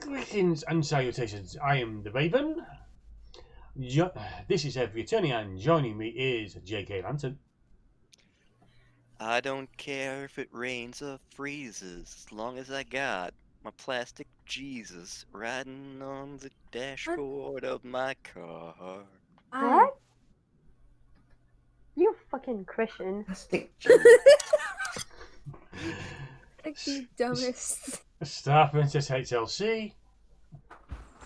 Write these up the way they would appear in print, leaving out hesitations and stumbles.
Greetings and salutations. I am the Raven. This is Aviary, and joining me is JKLantern. I don't care if it rains or freezes, as long as I got my plastic Jesus riding on the dashboard of my car. What? You fucking Christian. Plastic Like the dumbest. StarprincessHLC.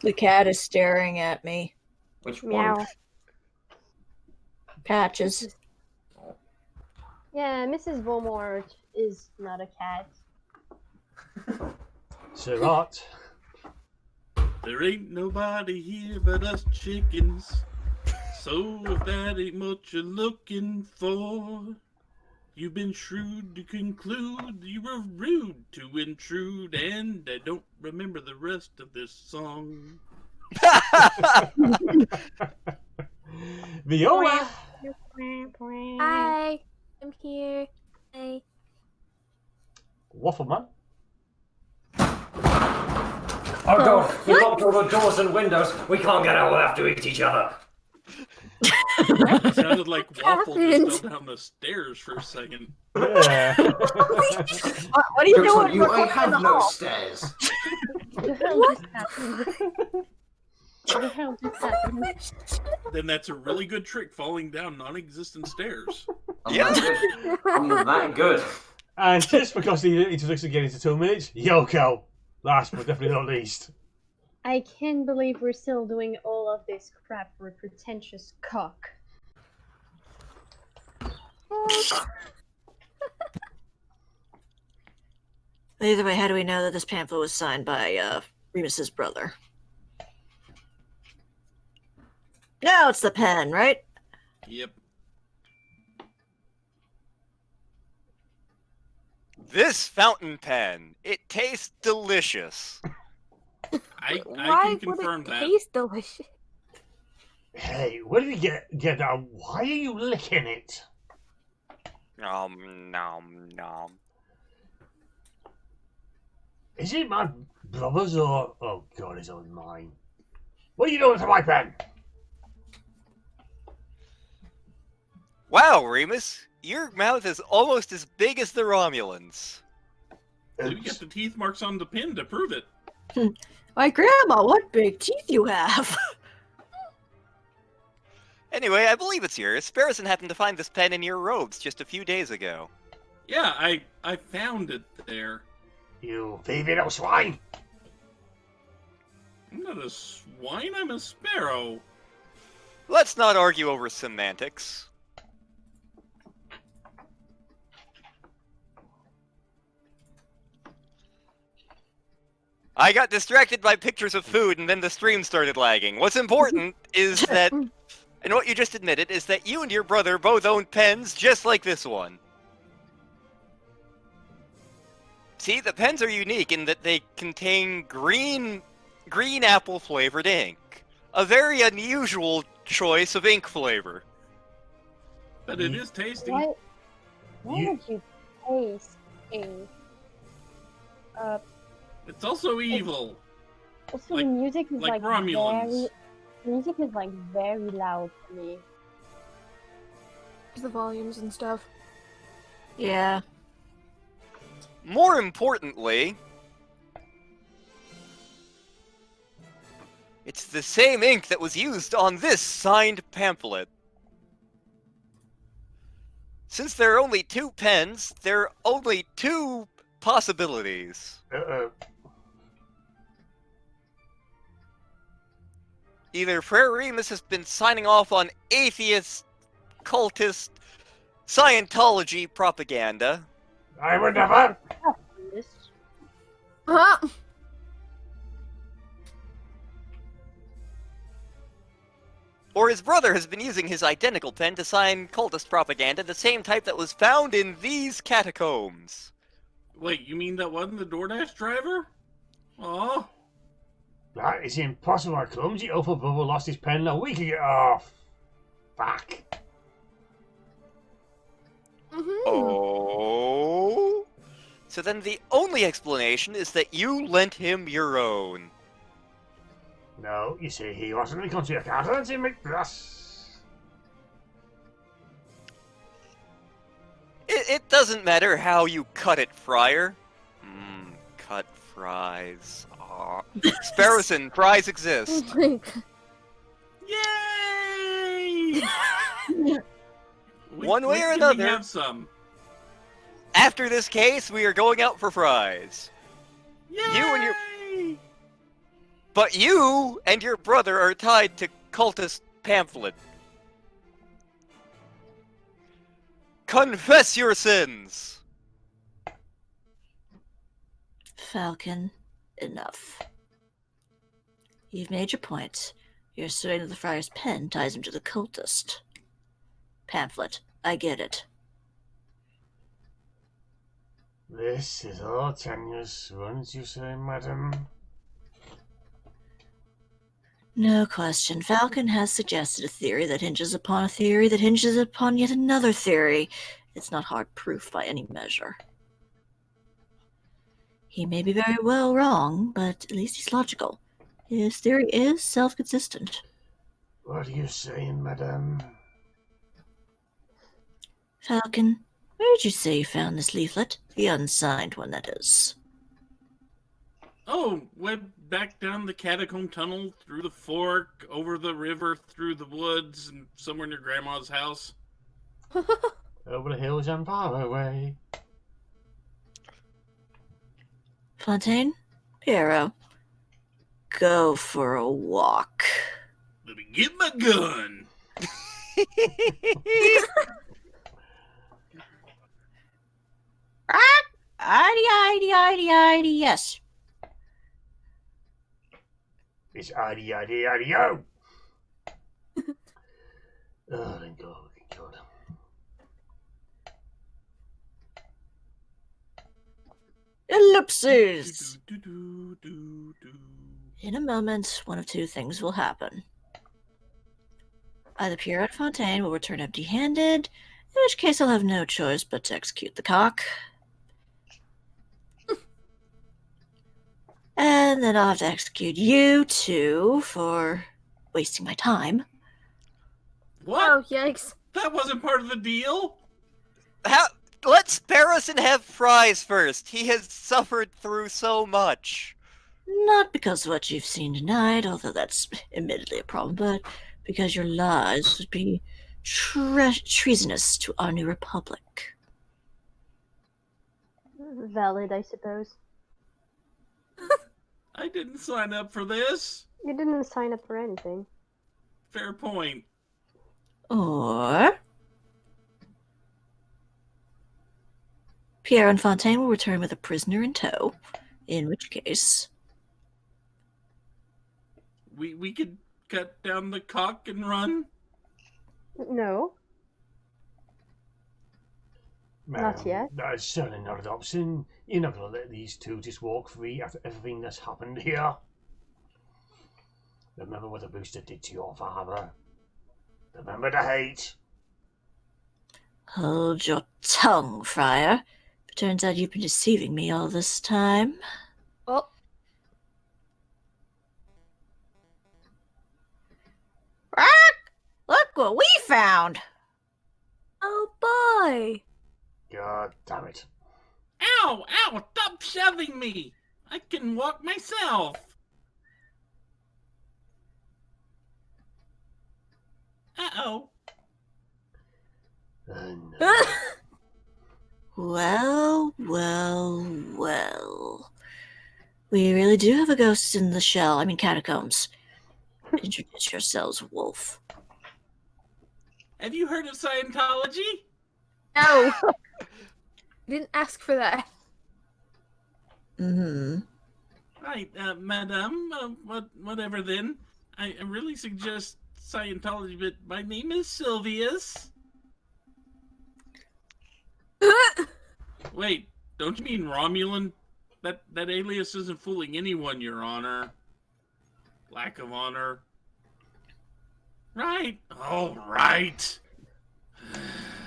The cat is staring at me. Which Meow. one? Patches. Yeah, Mrs. Voldemort is not a cat. Sir Art. There ain't nobody here but us chickens. So if that ain't what you're looking for, you've been shrewd to conclude you were rude to intrude, and I don't remember the rest of this song. Viola. Hi, I'm here. Hi. Waffleman. Oh god, we locked all the doors and windows. We can't get out. We'll have to eat each other. It sounded like Waffle happened? just fell down the stairs for a second. Yeah. What are you Jokes on doing? you, We're I going in have the no hall. stairs. What the hell just happened? Then that's a really good trick, falling down non-existent stairs. I'm Yeah. that good. I'm that good. And just because the introduction getting to 2 minutes, Yoko. Last but definitely not least. I can't believe we're still doing all of this crap for a pretentious cock. Either way, how do we know that this pamphlet was signed by Remus's brother? No, it's the pen, right? Yep. This fountain pen, it tastes delicious. I Why can confirm would it that. taste delicious? Hey, where did you get that? Why are you licking it? Nom nom. Is it my brother's or... Oh god, it's on mine. What are you doing to my pen? Wow, Remus, your mouth is almost as big as the Romulans. You get the teeth marks on the pin to prove it. My grandma, what big teeth you have! Anyway, I believe it's yours. Sparrowson happened to find this pen in your robes just a few days ago. Yeah, I found it there. You thieving little swine! I'm not a swine, I'm a sparrow. Let's not argue over semantics. I got distracted by pictures of food and then the stream started lagging. What's important is that, and what you just admitted, is that you and your brother both own pens just like this one. See, the pens are unique in that they contain green apple flavored ink. A very unusual choice of ink flavor. But it is tasty. Why You- would you taste a... It's also evil. Also, Like- the music is like like Romulans. the music is like very loud for me. The volumes and stuff. Yeah. More importantly, it's the same ink that was used on this signed pamphlet. Since there are only two pens, there are only two possibilities. Either Frere Remus has been signing off on atheist, cultist, Scientology propaganda, I would never! This Huh? or his brother has been using his identical pen to sign cultist propaganda, the same type that was found in these catacombs. Wait, you mean that wasn't the DoorDash driver? Aw. That is impossible. Our clumsy awful brother lost his pen a week ago. Oh, fuck. Mm-hmm. Oh? So then the only explanation is that you lent him your own. No, you see, he wasn't the country accountant in McBrush. It doesn't matter how you cut it, Friar. Cut fries. Aw. Sparrowson, fries exist. Oh my God. Yay! One way or When can another. we have some? After this case, we are going out for fries. Yay! But you and your brother are tied to cultist pamphlet. Confess your sins! Falcon, enough. You've made your point. You're asserting that the friar's pen ties him to the cultist. Pamphlet, I get it. This is all tenuous, wouldn't you say, madam? No question. Falcon has suggested a theory that hinges upon a theory that hinges upon yet another theory. It's not hard proof by any measure. He may be very well wrong, but at least he's logical. His theory is self-consistent. What are you saying, madam? Falcon, where did you say you found this leaflet? The unsigned one, that is. Oh, went back down the catacomb tunnel, through the fork, over the river, through the woods, and somewhere near Grandma's house. Over the hills and far away. Fontaine? Piero? Go for a walk. Let me get my gun! Yes. It's IDO. Oh, thank God. Thank God. Ellipses! Do-do-do-do-do. In a moment, one of two things will happen. Either Pierre and Fontaine will return empty-handed, in which case I'll have no choice but to execute the cock. And then I'll have to execute you two for wasting my time. What? Oh, yikes. That wasn't part of the deal? Let Sparrowson have fries first. He has suffered through so much. Not because of what you've seen tonight, although that's admittedly a problem, but because your lies would be treasonous to our new republic. Valid, I suppose. I didn't sign up for this. You didn't sign up for anything. Fair point. Or Pierre and Fontaine will return with a prisoner in tow, in which case We could cut down the cock and run. No. Not yet. That is certainly not an option. You're not going to let these two just walk free after everything that's happened here. Remember what the booster did to your father. Remember the hate. hold your tongue, Friar. It turns out you've been deceiving me all this time. Oh, Look what we found! oh boy. God damn it. Ow! Ow! Stop shoving me! I can walk myself. Uh-oh. No. Well, well, well. We really do have a ghost in the shell. I mean, catacombs. Introduce yourselves, Wolf. Have you heard of Scientology? No. Didn't ask for that. Mm-hmm. Right, madam, whatever then. I really suggest Scientology, but my name is Sylvius. Wait, don't you mean Romulan? That alias isn't fooling anyone, Your Honor. Lack of honor. Right, all right.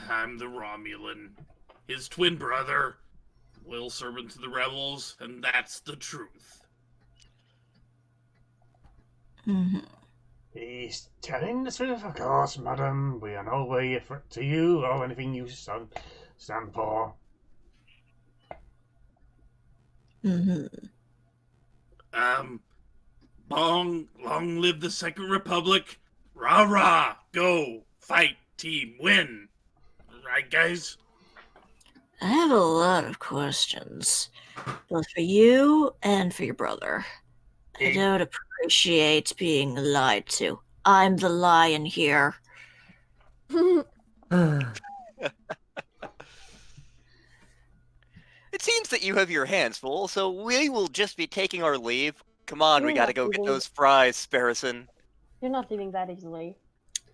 I'm the Romulan, his twin brother, loyal servant to the rebels, and that's the truth. Mm-hmm. He's telling the truth, of course, madam. We are no way a threat to you or anything you stand for. Mm-hmm. Long live the Second Republic. Rah rah, go, fight, team, win. Right, guys? I have a lot of questions, both for you and for your brother. I don't appreciate being lied to. I'm the lion here. It seems that you have your hands full, so we will just be taking our leave. Come on, we You're gotta not go get leaving. those fries, Sparrison. You're not leaving that easily.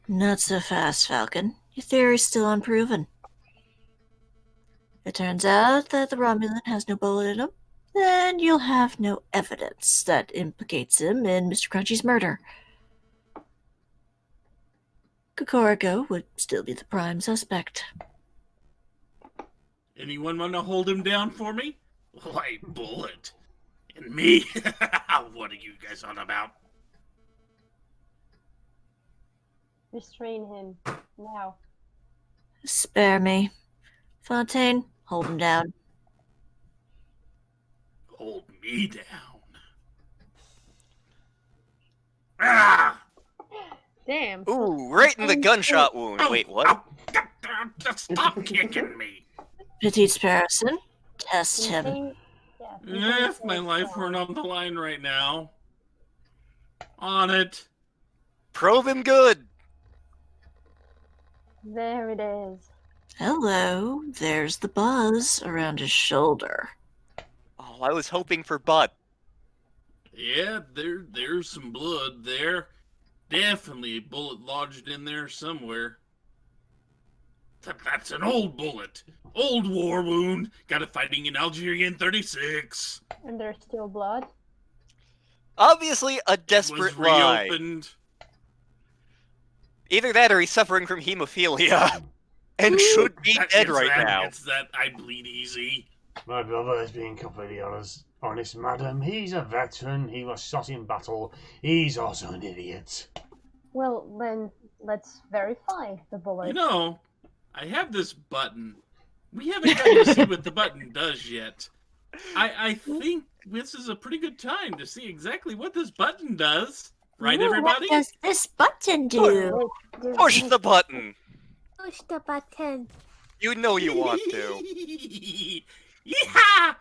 Not so fast, Falcon. Your theory's still unproven. It turns out that the Romulan has no bullet in him, then you'll have no evidence that implicates him in Mr. Crunchy's murder. Kokoriko would still be the prime suspect. Anyone want to hold him down for me? Why, Bullet. And me? What are you guys on about? Restrain him. Now. Spare me. Fontaine, hold him down. Hold me down. Ah! Damn. Ooh, right in the gunshot wound. Wait, what? Stop kicking me. Petite Sparrison, test him. Contain- yeah, If my life weren't on the line right now. On it. Probe him good. There it is. Hello, there's the buzz around his shoulder. Oh, I was hoping for butt. Yeah, there's some blood there. Definitely a bullet lodged in there somewhere. That's an old bullet. Old war wound. Got it fighting in Algeria in 36. And there's still blood. Obviously, a Was desperate lie. reopened. Either that or he's suffering from hemophilia. And should be dead right now. It's that I bleed easy. My brother is being completely honest, madam. He's a veteran. He was shot in battle. He's also an idiot. Well, then let's verify the bullet. You know, I have this button. We haven't gotten to see what the button does yet. I think this is a pretty good time to see exactly what this button does. Right, everybody? What does this button do? Push the button. Push the button. You know you want to. Yeehaw!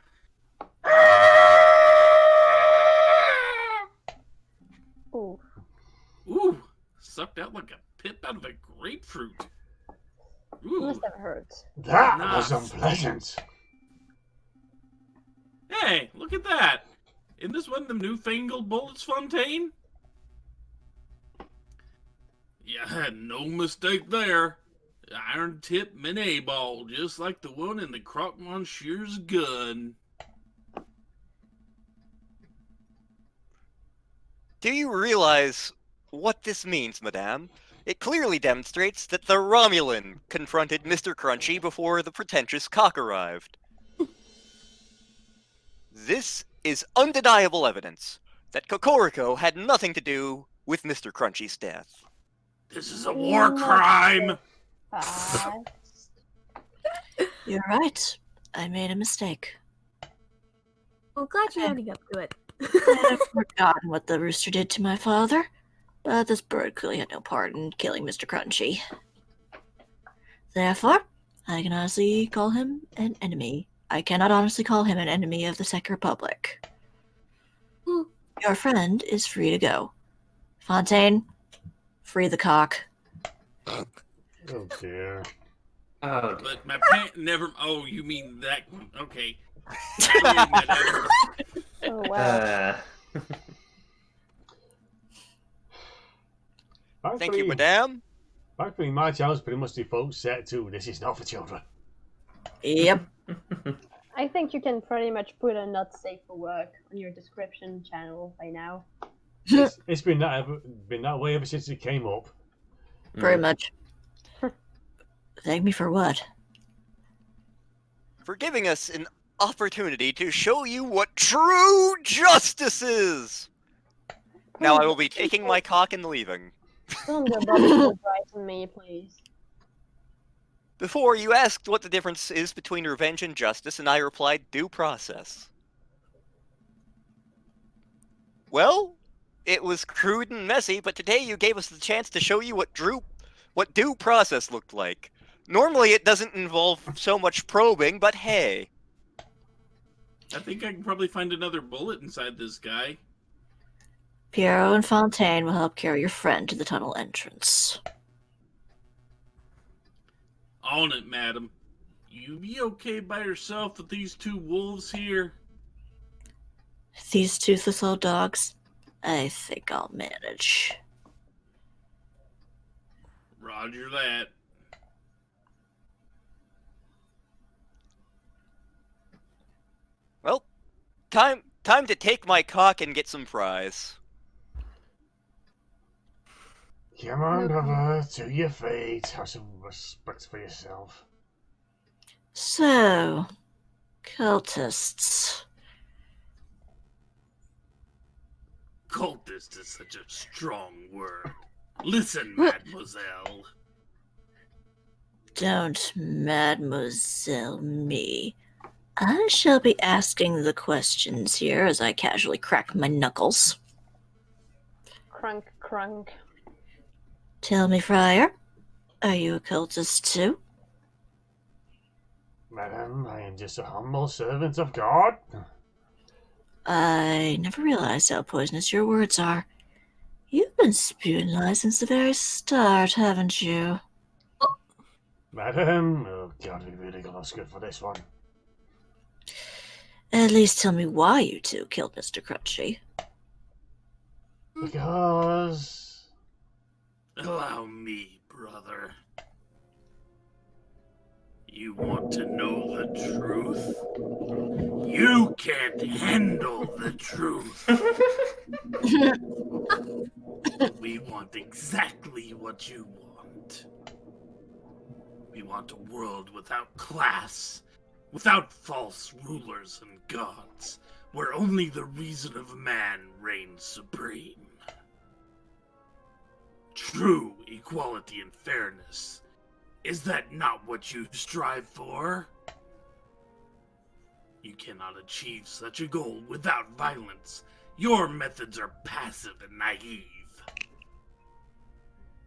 Ooh. Ooh, sucked out like a pip out of a grapefruit. Ooh. Must have hurt. That Nice. was unpleasant. Hey, look at that. Isn't this one of them newfangled bullets, Fontaine? Yeah, no mistake there. Iron tip Minet ball, just like the one in the Croque Monsieur's gun. Do you realize what this means, madame? It clearly demonstrates that the Romulan confronted Mr. Crunchy before the pretentious cock arrived. This is undeniable evidence that Kokoriko had nothing to do with Mr. Crunchy's death. This is a war crime. Fast. You're right. I made a mistake. Well, glad you're owning up to it. I've forgotten what the rooster did to my father, but this bird clearly had no part in killing Mr. Crunchy. Therefore, I can honestly call him an enemy. I cannot honestly call him an enemy of the Second Republic. Your friend is free to go. Fontaine, free the cock. Oh dear. Oh, But my pant never. Oh, you mean that one? Okay. Oh wow. Thank you, madame. Thankfully, my channel's pretty much default set to this is not for children. Yep. I think you can pretty much put a not safe for work on your description channel by now. It's been that way ever since it came up. Very much. Thank me for what? For giving us an opportunity to show you what true justice is. Now I will be taking my cock and leaving. Don't go bubble to me, please. Before, you asked what the difference is between revenge and justice, and I replied, due process. Well, it was crude and messy, but today you gave us the chance to show you what due process looked like. Normally it doesn't involve so much probing, but hey. I think I can probably find another bullet inside this guy. Piero and Fontaine will help carry your friend to the tunnel entrance. On it, madam. You be okay by yourself with these two wolves here? These toothless old dogs, I think I'll manage. Roger that. Well, time to take my cock and get some fries. Come on, brother, to your feet. Have some respect for yourself. So, cultists. Cultist is such a strong word. Listen, mademoiselle. Don't mademoiselle me. I shall be asking the questions here as I casually crack my knuckles. Crunk, crunk. Tell me, Friar, are you a cultist too? Madam, I am just a humble servant of God. I never realized how poisonous your words are. You've been spewing lies since the very start, haven't you? Madam, oh God, we really got us good for this one. At least tell me why you two killed Mr. Crunchy. Because... Allow me, brother. You want to know the truth? You can't handle the truth. We want exactly what you want. We want a world without class, without false rulers and gods, where only the reason of man reigns supreme. True equality and fairness. Is that not what you strive for? You cannot achieve such a goal without violence. Your methods are passive and naive.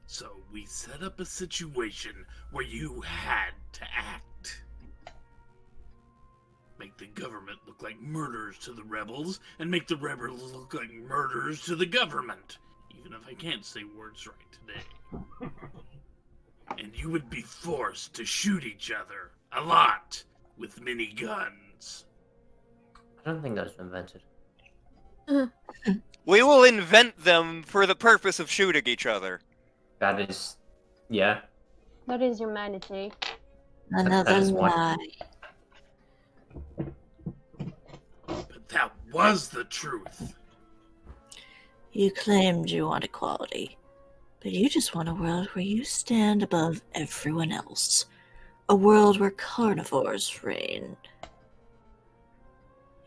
So we set up a situation where you had to act. Make the government look like murderers to the rebels, and make the rebels look like murderers to the government. Even if I can't say words right today. And you would be forced to shoot each other, a lot, with miniguns. I don't think that was invented. We will invent them for the purpose of shooting each other. That is, yeah. That is humanity. Another is one. lie. But that was the truth. You claimed you want equality, but you just want a world where you stand above everyone else. A world where carnivores reign.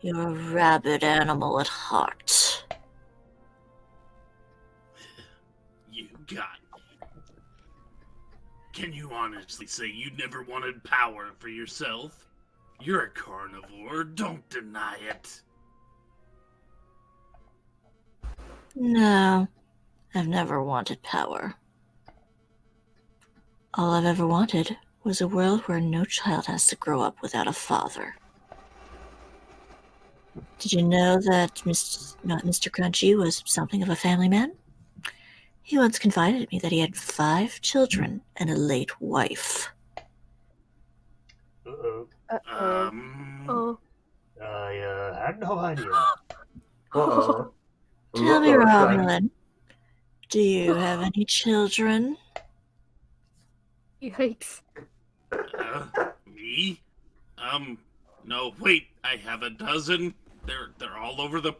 You're a rabid animal at heart. You got me. Can you honestly say you never wanted power for yourself? You're a carnivore, don't deny it. No, I've never wanted power. All I've ever wanted was a world where no child has to grow up without a father. Did you know that Mr. Crunchy was something of a family man? He once confided to me that he had 5 children and a late wife. Uh-oh. Oh. I had no idea. Uh-oh. Tell me, Uh-oh, son. Romulan, do you have any children? Yikes. Me? No, wait, I have a dozen. They're all over the...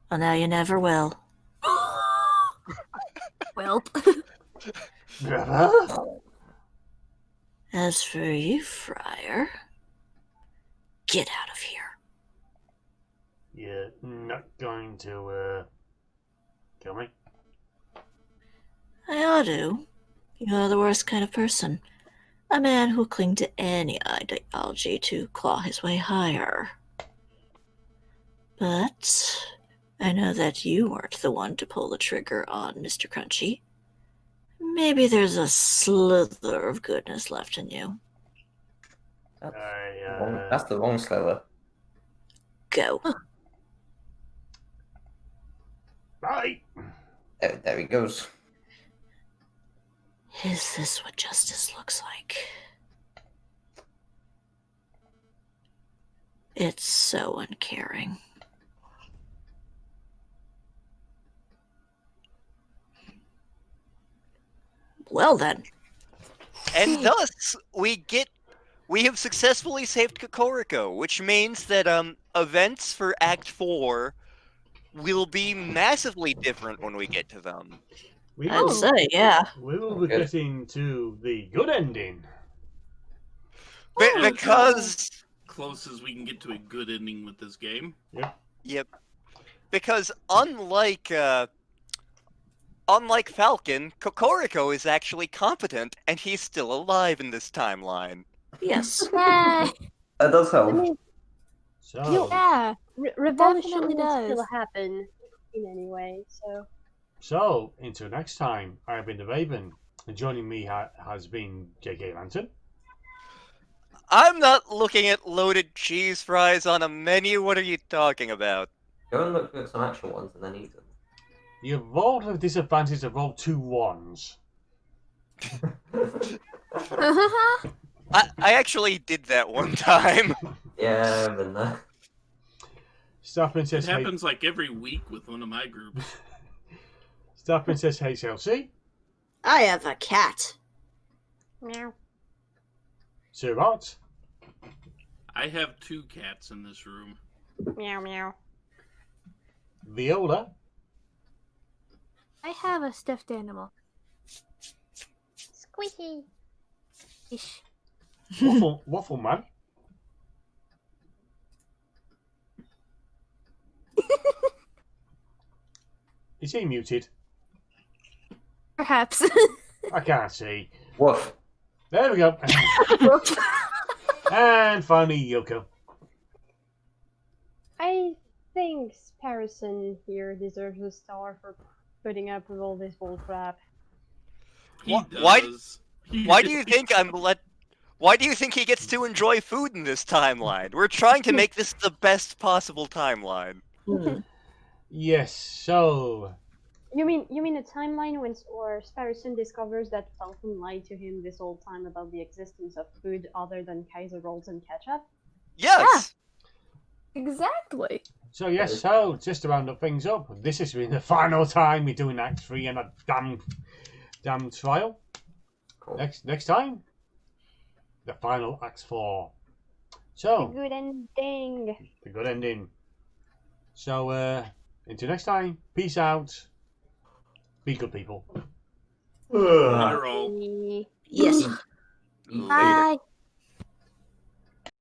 Well, now you never will. Well. Brother? As for you, Friar, get out of here. You're not going to, Tell me. I ought to. You're the worst kind of person. A man who'll cling to any ideology to claw his way higher. But I know that you weren't the one to pull the trigger on Mr. Crunchy. Maybe there's a slither of goodness left in you. That's the wrong slither. Go. Right. There he goes. Is this what justice looks like? It's so uncaring. Well then. And thus, we have successfully saved Kokoriko, which means that events for Act 4 will be massively different when we get to them. I'd say, yeah. We will be getting to the good ending. Because close as we can get to a good ending with this game. Yep. Because unlike Falcon, Kokoriko is actually competent, and he's still alive in this timeline. Yes. Yeah, That does help. I mean, So, yeah. revenge Definitely will does. still happen in any way, so... so until next time, I have been the Raven, and joining me has been JKLantern. I'm not looking at loaded cheese fries on a menu. What are you talking about? Go and look at some actual ones and then eat them. You have rolled with disadvantage to roll 2 1s. I actually did that one time. Yeah, I've been there. Star It Princess happens like every week with one of my groups. Star Princess HLC. I have a cat. Meow. Sir Art. I have 2 cats in this room. Meow, meow. Viola. I have a stuffed animal. Squeaky. Ish. Waffle Man. Is he muted? Perhaps. I can't see. Woof. There we go. And finally, Yoko. I think Sparrison here deserves a star for putting up with all this bullcrap. He Why- does. Why do you think Why do you think he gets to enjoy food in this timeline? We're trying to make this the best possible timeline. Yes, so... You mean a timeline when Sparrison discovers that Falcon lied to him this whole time about the existence of food other than Kaiser rolls and ketchup? Yes. Exactly. So yes, so just to round up things up, this has been the final time we're doing Act 3 and a damn trial. Cool. Next time, the final Act 4. The So, good ending. the good ending. So, until next time, peace out. Be good people. Later all. Yes. Later. Bye.